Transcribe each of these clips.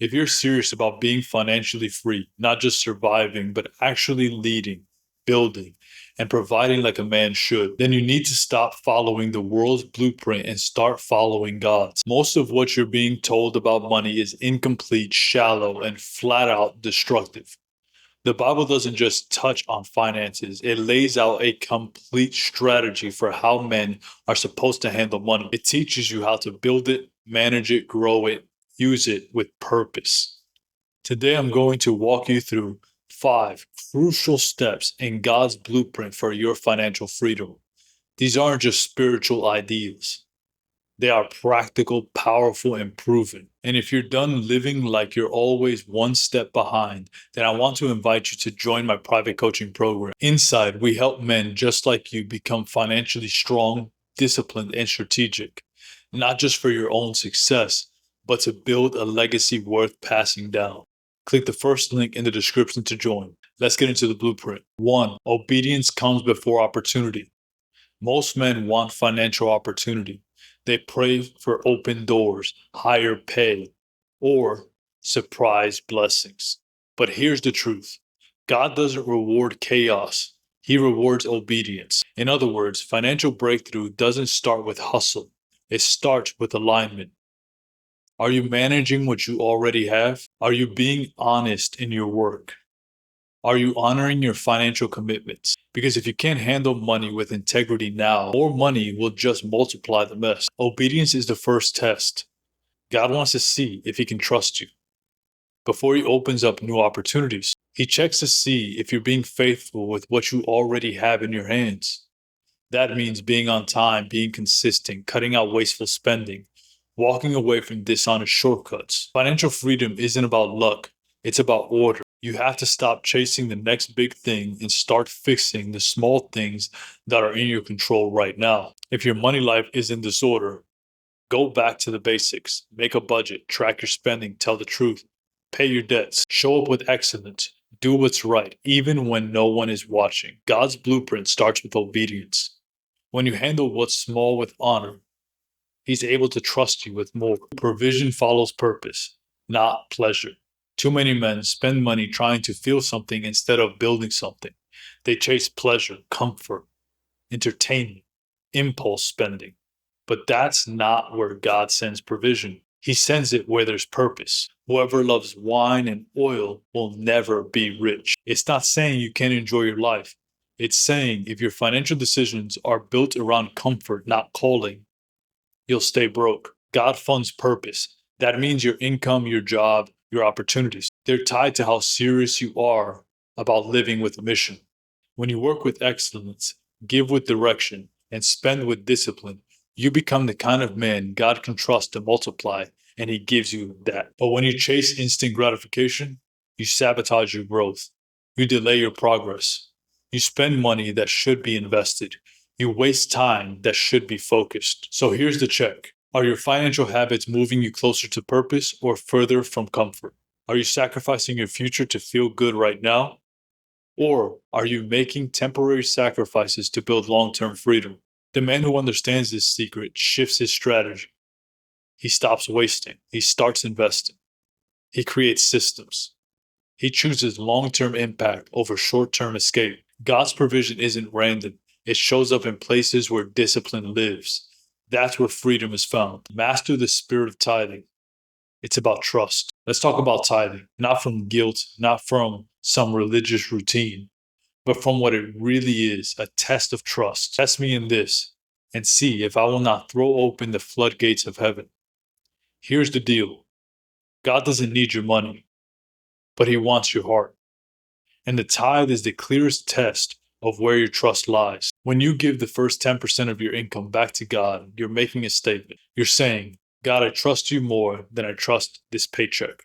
If you're serious about being financially free, not just surviving, but actually leading, building, and providing like a man should, then you need to stop following the world's blueprint and start following God's. Most of what you're being told about money is incomplete, shallow, and flat out destructive. The Bible doesn't just touch on finances, it lays out a complete strategy for how men are supposed to handle money. It teaches you how to build it, manage it, grow it, use it with purpose. Today, I'm going to walk you through 5 crucial steps in God's blueprint for your financial freedom. These aren't just spiritual ideas. They are practical, powerful, and proven. And if you're done living like you're always one step behind, then I want to invite you to join my private coaching program. Inside, we help men just like you become financially strong, disciplined, and strategic, not just for your own success, but to build a legacy worth passing down. Click the first link in the description to join. Let's get into the blueprint. 1. Obedience comes before opportunity. Most men want financial opportunity. They pray for open doors, higher pay, or surprise blessings. But here's the truth. God doesn't reward chaos. He rewards obedience. In other words, financial breakthrough doesn't start with hustle. It starts with alignment. Are you managing what you already have? Are you being honest in your work? Are you honoring your financial commitments? Because if you can't handle money with integrity now, more money will just multiply the mess. Obedience is the first test. God wants to see if he can trust you. Before he opens up new opportunities, he checks to see if you're being faithful with what you already have in your hands. That means being on time, being consistent, cutting out wasteful spending, walking away from dishonest shortcuts. Financial freedom isn't about luck, it's about order. You have to stop chasing the next big thing and start fixing the small things that are in your control right now. If your money life is in disorder, go back to the basics. Make a budget, track your spending, tell the truth, pay your debts, show up with excellence, do what's right, even when no one is watching. God's blueprint starts with obedience. When you handle what's small with honor, he's able to trust you with more. Provision follows purpose, not pleasure. Too many men spend money trying to feel something instead of building something. They chase pleasure, comfort, entertainment, impulse spending. But that's not where God sends provision. He sends it where there's purpose. Whoever loves wine and oil will never be rich. It's not saying you can't enjoy your life. It's saying if your financial decisions are built around comfort, not calling, you'll stay broke. God funds purpose. That means your income, your job, your opportunities. They're tied to how serious you are about living with a mission. When you work with excellence, give with direction, and spend with discipline, you become the kind of man God can trust to multiply, and he gives you that. But when you chase instant gratification, you sabotage your growth. You delay your progress. You spend money that should be invested. You waste time that should be focused. So here's the check. Are your financial habits moving you closer to purpose or further from comfort? Are you sacrificing your future to feel good right now? Or are you making temporary sacrifices to build long-term freedom? The man who understands this secret shifts his strategy. He stops wasting. He starts investing. He creates systems. He chooses long-term impact over short-term escape. God's provision isn't random. It shows up in places where discipline lives. That's where freedom is found. Master the spirit of tithing. It's about trust. Let's talk about tithing, not from guilt, not from some religious routine, but from what it really is, a test of trust. Test me in this and see if I will not throw open the floodgates of heaven. Here's the deal. God doesn't need your money, but he wants your heart. And the tithe is the clearest test of where your trust lies. When you give the first 10% of your income back to God, you're making a statement. You're saying, God, I trust you more than I trust this paycheck.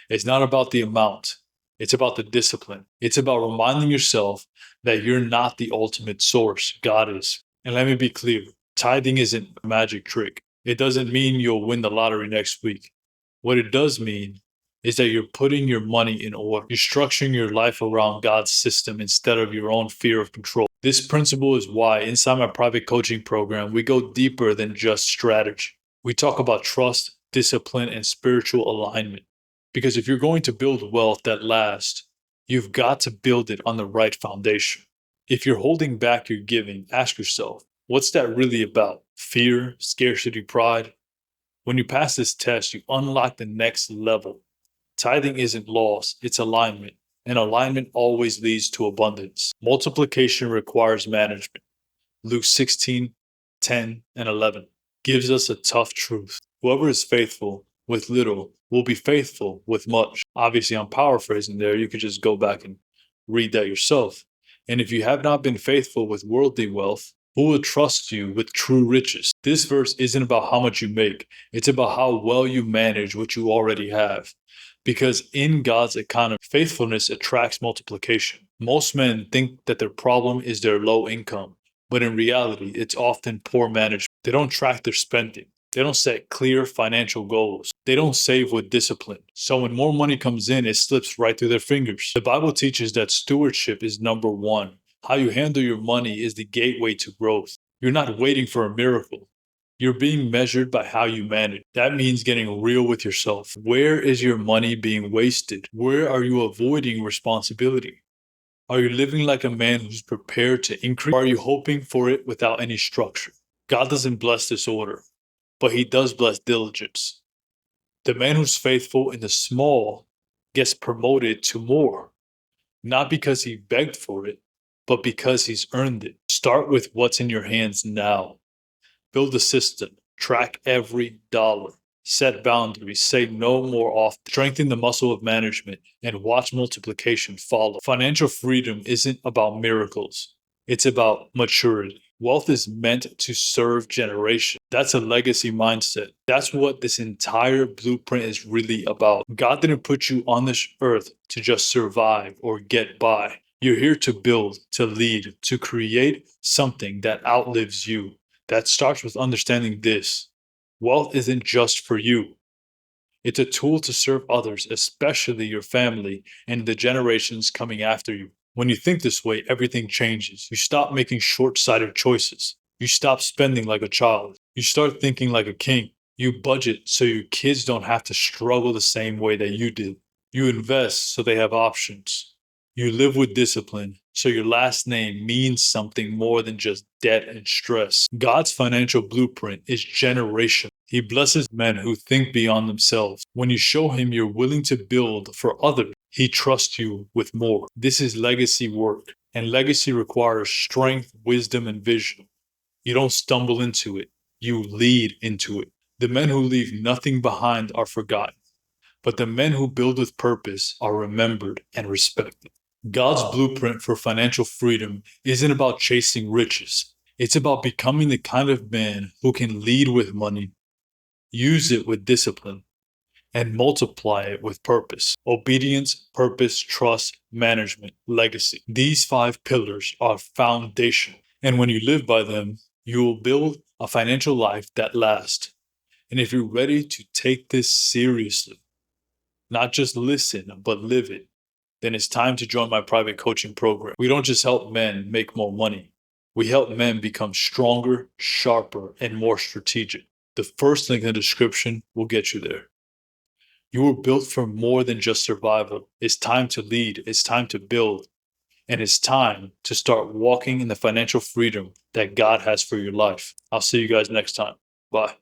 It's not about the amount. It's about the discipline. It's about reminding yourself that you're not the ultimate source. God is. And let me be clear. Tithing isn't a magic trick. It doesn't mean you'll win the lottery next week. What it does mean is that you're putting your money in order. You're structuring your life around God's system instead of your own fear of control. This principle is why inside my private coaching program, we go deeper than just strategy. We talk about trust, discipline, and spiritual alignment. Because if you're going to build wealth that lasts, you've got to build it on the right foundation. If you're holding back your giving, ask yourself, what's that really about? Fear, scarcity, pride? When you pass this test, you unlock the next level. Tithing isn't loss, it's alignment. And alignment always leads to abundance. Multiplication requires management. Luke 16:10 and 11 gives us a tough truth. Whoever is faithful with little will be faithful with much. Obviously, I'm paraphrasing there. You could just go back and read that yourself. And if you have not been faithful with worldly wealth, who will trust you with true riches? This verse isn't about how much you make. It's about how well you manage what you already have. Because in God's economy, faithfulness attracts multiplication. Most men think that their problem is their low income, but in reality, it's often poor management. They don't track their spending. They don't set clear financial goals. They don't save with discipline. So when more money comes in, it slips right through their fingers. The Bible teaches that stewardship is number one. How you handle your money is the gateway to growth. You're not waiting for a miracle. You're being measured by how you manage. That means getting real with yourself. Where is your money being wasted? Where are you avoiding responsibility? Are you living like a man who's prepared to increase? Or are you hoping for it without any structure? God doesn't bless disorder, but he does bless diligence. The man who's faithful in the small gets promoted to more, not because he begged for it, but because he's earned it. Start with what's in your hands now. Build a system, track every dollar, set boundaries, say no more often, strengthen the muscle of management, and watch multiplication follow. Financial freedom isn't about miracles, it's about maturity. Wealth is meant to serve generations. That's a legacy mindset. That's what this entire blueprint is really about. God didn't put you on this earth to just survive or get by. You're here to build, to lead, to create something that outlives you. That starts with understanding this. Wealth isn't just for you. It's a tool to serve others, especially your family and the generations coming after you. When you think this way, everything changes. You stop making short-sighted choices. You stop spending like a child. You start thinking like a king. You budget so your kids don't have to struggle the same way that you did. You invest so they have options. You live with discipline, so your last name means something more than just debt and stress. God's financial blueprint is generational. He blesses men who think beyond themselves. When you show him you're willing to build for others, he trusts you with more. This is legacy work, and legacy requires strength, wisdom, and vision. You don't stumble into it, you lead into it. The men who leave nothing behind are forgotten, but the men who build with purpose are remembered and respected. God's blueprint for financial freedom isn't about chasing riches. It's about becoming the kind of man who can lead with money, use it with discipline, and multiply it with purpose. Obedience, purpose, trust, management, legacy. These 5 pillars are foundational. And when you live by them, you will build a financial life that lasts. And if you're ready to take this seriously, not just listen, but live it, then it's time to join my private coaching program. We don't just help men make more money. We help men become stronger, sharper, and more strategic. The first link in the description will get you there. You were built for more than just survival. It's time to lead. It's time to build. And it's time to start walking in the financial freedom that God has for your life. I'll see you guys next time. Bye.